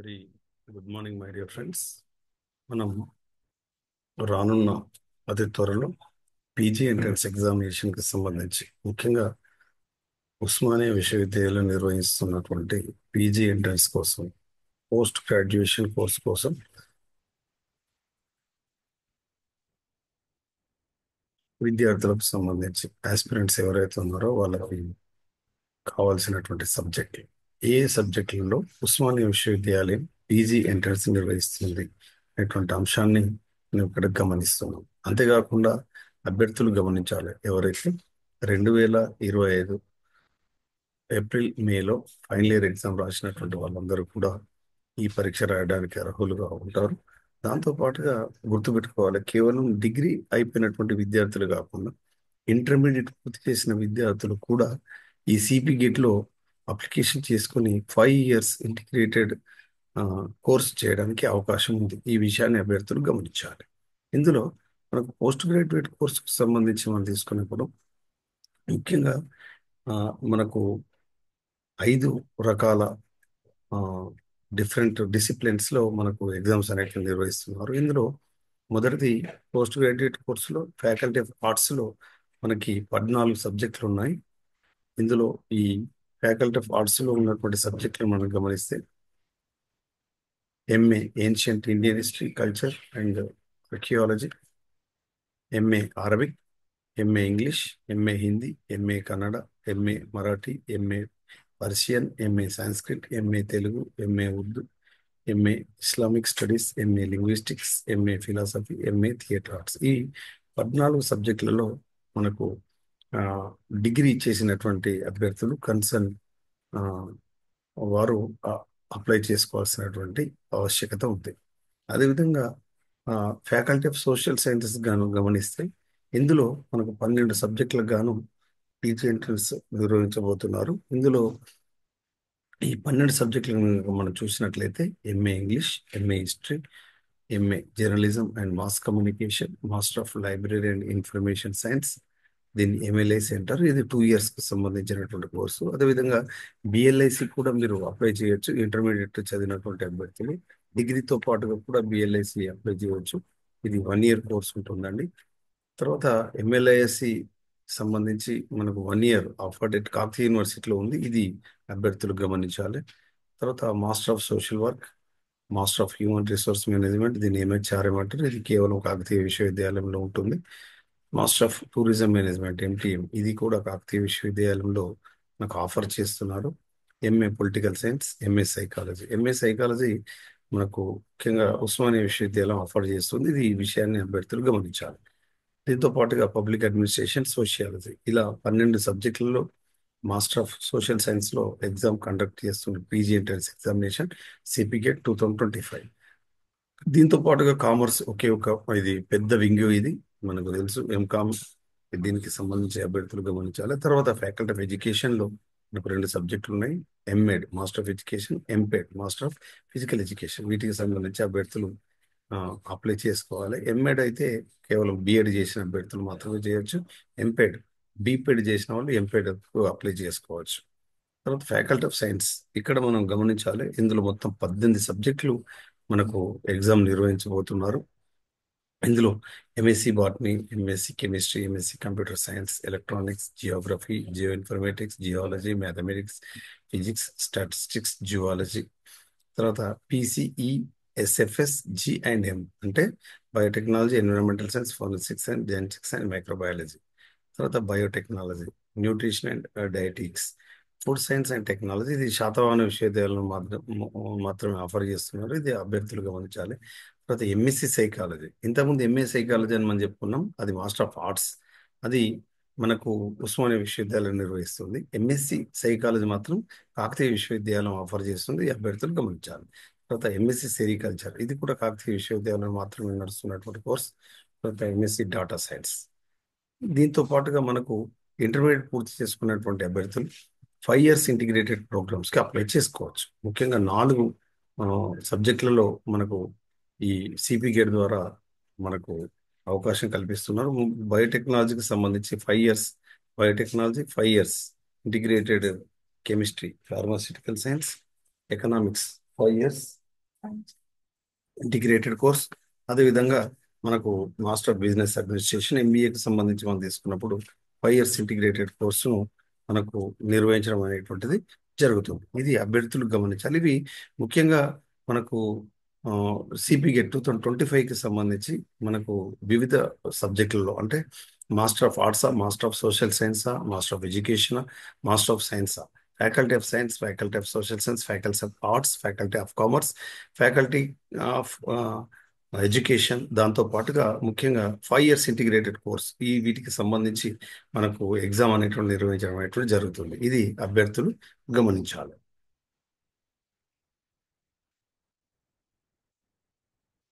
Very good morning my dear friends. మనం రానున్న అతి త్వరలో పీజీ ఎంట్రన్స్ ఎగ్జామినేషన్కి సంబంధించి ముఖ్యంగా ఉస్మానియా విశ్వవిద్యాలయం నిర్వహిస్తున్నటువంటి పీజీ ఎంట్రన్స్ కోసం, పోస్ట్ గ్రాడ్యుయేషన్ కోర్స్ కోసం విద్యార్థులకు సంబంధించి ఆస్పిరెంట్స్ ఎవరైతే ఉన్నారో వాళ్ళకి కావాల్సినటువంటి సబ్జెక్టులు, ఏ సబ్జెక్టులలో ఉస్మానియా విశ్వవిద్యాలయం పీజీ ఎంట్రన్స్ నిర్వహిస్తుంది అనేటువంటి అంశాన్ని నేను ఇక్కడ గమనిస్తున్నాం. అంతేకాకుండా అభ్యర్థులు గమనించాలి, ఎవరైతే 2025 ఏప్రిల్ మేలో ఫైనల్ ఇయర్ ఎగ్జామ్ రాసినటువంటి వాళ్ళందరూ కూడా ఈ పరీక్ష రాయడానికి అర్హులుగా ఉంటారు. దాంతో పాటుగా గుర్తుపెట్టుకోవాలి, కేవలం డిగ్రీ అయిపోయినటువంటి విద్యార్థులు కాకుండా ఇంటర్మీడియట్ పూర్తి చేసిన విద్యార్థులు కూడా ఈ సిపి గేట్లో అప్లికేషన్ చేసుకుని 5 ఇయర్స్ ఇంటిగ్రేటెడ్ కోర్స్ చేయడానికి అవకాశం ఉంది. ఈ విషయాన్ని అభ్యర్థులు గమనించాలి. ఇందులో మనకు పోస్ట్ గ్రాడ్యుయేట్ కోర్సుకు సంబంధించి మనం తీసుకున్నప్పుడు ముఖ్యంగా ఆ, మనకు 5 రకాల డిఫరెంట్ డిసిప్లిన్స్లో మనకు ఎగ్జామ్స్ అనేవి నిర్వహిస్తున్నారు. ఇందులో మొదటిది పోస్ట్ గ్రాడ్యుయేట్ కోర్సులో ఫ్యాకల్టీ ఆఫ్ ఆర్ట్స్లో మనకి 14 సబ్జెక్టులు ఉన్నాయి. ఇందులో ఈ ఫ్యాకల్టీ ఆఫ్ ఆర్ట్స్లో ఉన్నటువంటి సబ్జెక్టులు మనం గమనిస్తే MA ancient Indian history, culture and archaeology, MA Arabic, MA English, MA Hindi, MA Kannada, MA Marathi, MA Persian, MA Sanskrit, MA Telugu, MA Urdu, MA Islamic studies, MA linguistics, MA philosophy, MA theatre arts. ఈ 14 సబ్జెక్టులలో మనకు ఆ, degree చేసినటువంటి అభ్యర్థులు concern వారు apply చేసుకోవాల్సినటువంటి ఆవశ్యకత ఉంది. అదేవిధంగా ఫ్యాకల్టీ ఆఫ్ సోషల్ సైన్సెస్ గాను గమనిస్తే ఇందులో మనకు 12 సబ్జెక్టులకు గాను పీజీ ఎంట్రన్స్ నిర్వహించబోతున్నారు. ఇందులో ఈ 12 సబ్జెక్టులను కనుక మనం చూసినట్లయితే MA English, MA history, MA journalism and mass communication, master of library and information science, దీన్ని ఎంఎల్ఐసి అంటారు. ఇది 2 ఇయర్స్కి సంబంధించినటువంటి కోర్సు. అదేవిధంగా బిఎల్ఐసి కూడా మీరు అప్లై చేయొచ్చు. ఇంటర్మీడియట్ చదివినటువంటి అభ్యర్థులు డిగ్రీతో పాటుగా కూడా బిఎల్ఐసి అప్లై చేయవచ్చు. ఇది 1 ఇయర్ కోర్స్ ఉంటుందండి. తర్వాత ఎంఎల్ఐఎస్సి సంబంధించి మనకు 1 ఇయర్ ఆఫర్డ్ ఎట్ కాకతీయ యూనివర్సిటీలో ఉంది. ఇది అభ్యర్థులు గమనించాలి. తర్వాత master of social work, master of human resource management, దీన్ని ఎంహెచ్ఆర్ఎం అంటారు. ఇది కేవలం కాకతీయ విశ్వవిద్యాలయంలో ఉంటుంది. Master of tourism management MTM, ఇది కూడా కాకతీయ విశ్వవిద్యాలయంలో నాకు ఆఫర్ చేస్తున్నారు. MA political science, MA psychology. MA psychology మనకు ముఖ్యంగా ఉస్మానియా విశ్వవిద్యాలయం ఆఫర్ చేస్తుంది. ఇది ఈ విషయాన్ని అభ్యర్థులు గమనించాలి. దీంతో పాటుగా పబ్లిక్ అడ్మినిస్ట్రేషన్, సోషియాలజీ, ఇలా 12 సబ్జెక్టులలో మాస్టర్ ఆఫ్ సోషల్ సైన్స్లో ఎగ్జామ్ కండక్ట్ చేస్తుంది పీజీ ఎంట్రన్స్ ఎగ్జామినేషన్ సిపిగేట్ 2025. దీంతో పాటుగా కామర్స్ ఒకే ఒక ఇది పెద్ద వింగ్, ఇది మనకు తెలుసు. ఎంకామ్ దీనికి సంబంధించి అభ్యర్థులు గమనించాలి. తర్వాత ఫ్యాకల్టీ ఆఫ్ ఎడ్యుకేషన్లో మనకు 2 సబ్జెక్టులు ఉన్నాయి. MEd master of education, MPEd master of physical education. వీటికి సంబంధించి అభ్యర్థులు అప్లై చేసుకోవాలి. ఎంఎడ్ అయితే కేవలం బిఎడ్ చేసిన అభ్యర్థులు మాత్రమే చేయొచ్చు. ఎంపెడ్, బీపెడ్ చేసిన వాళ్ళు ఎంపెడ్ అప్లై చేసుకోవచ్చు. తర్వాత ఫ్యాకల్టీ ఆఫ్ సైన్స్, ఇక్కడ మనం గమనించాలి, ఇందులో మొత్తం 18 సబ్జెక్టులు మనకు ఎగ్జామ్ నిర్వహించబోతున్నారు. ఇందులో MSc botany, MSc chemistry, MSc computer science, electronics, geography, geo informatics, geology, mathematics, physics, statistics, geology. తర్వాత PCE, SFS, G and M అంటే biotechnology, environmental science, forensics and genetics and microbiology. తర్వాత biotechnology, nutrition and dietetics, food science and technology. ఇది శాతవాహన విశ్వవిద్యాలయం మాత్రమే offer చేస్తున్నారు. ఇది అభ్యర్థులు గమనించాలి. తర్వాత ఎంఎస్సి సైకాలజీ, ఇంతకుముందు ఎంఏ సైకాలజీ అని మనం చెప్పుకున్నాం, అది మాస్టర్ ఆఫ్ ఆర్ట్స్, అది మనకు ఉస్మానియా విశ్వవిద్యాలయం నిర్వహిస్తుంది. ఎంఎస్సి సైకాలజీ మాత్రం కాకతీయ విశ్వవిద్యాలయం ఆఫర్ చేస్తుంది. ఈ అభ్యర్థులు గమనించాలి. తర్వాత ఎంఎస్సి సెరికల్చర్, ఇది కూడా కాకతీయ విశ్వవిద్యాలయం మాత్రమే నడుస్తున్నటువంటి కోర్స్. తర్వాత ఎంఎస్సి డాటా సైన్స్. దీంతో పాటుగా మనకు ఇంటర్మీడియట్ పూర్తి చేసుకున్నటువంటి అభ్యర్థులు 5 ఇయర్స్ ఇంటిగ్రేటెడ్ ప్రోగ్రామ్స్కి అప్లై చేసుకోవచ్చు. ముఖ్యంగా 4 సబ్జెక్టులలో మనకు ఈ సిపి గేట్ ద్వారా మనకు అవకాశం కల్పిస్తున్నారు. బయోటెక్నాలజీకి సంబంధించి 5 years biotechnology, 5 years integrated chemistry, pharmaceutical science, economics 5 years, integrated course. అదేవిధంగా మనకు మాస్టర్ బిజినెస్ అడ్మినిస్ట్రేషన్ ఎంబీఏకి సంబంధించి మనం తీసుకున్నప్పుడు 5 ఇయర్స్ ఇంటిగ్రేటెడ్ కోర్సును మనకు నిర్వహించడం అనేటువంటిది జరుగుతుంది. ఇది అభ్యర్థులు గమనించాలి. ఇవి ముఖ్యంగా మనకు సిపి గెట్ 2025కి సంబంధించి మనకు వివిధ సబ్జెక్టులలో అంటే మాస్టర్ ఆఫ్ ఆర్ట్సా, మాస్టర్ ఆఫ్ సోషల్ సైన్సా, మాస్టర్ ఆఫ్ ఎడ్యుకేషనా, మాస్టర్ ఆఫ్ సైన్సా, faculty of science, faculty of social science, faculty of arts, faculty of commerce, faculty of education, దాంతో పాటుగా ముఖ్యంగా 5 ఇయర్స్ ఇంటిగ్రేటెడ్ కోర్స్ ఈ వీటికి సంబంధించి మనకు ఎగ్జామ్ అనేటువంటి నిర్వహించడం అనేటువంటి జరుగుతుంది. ఇది అభ్యర్థులు గమనించాలి.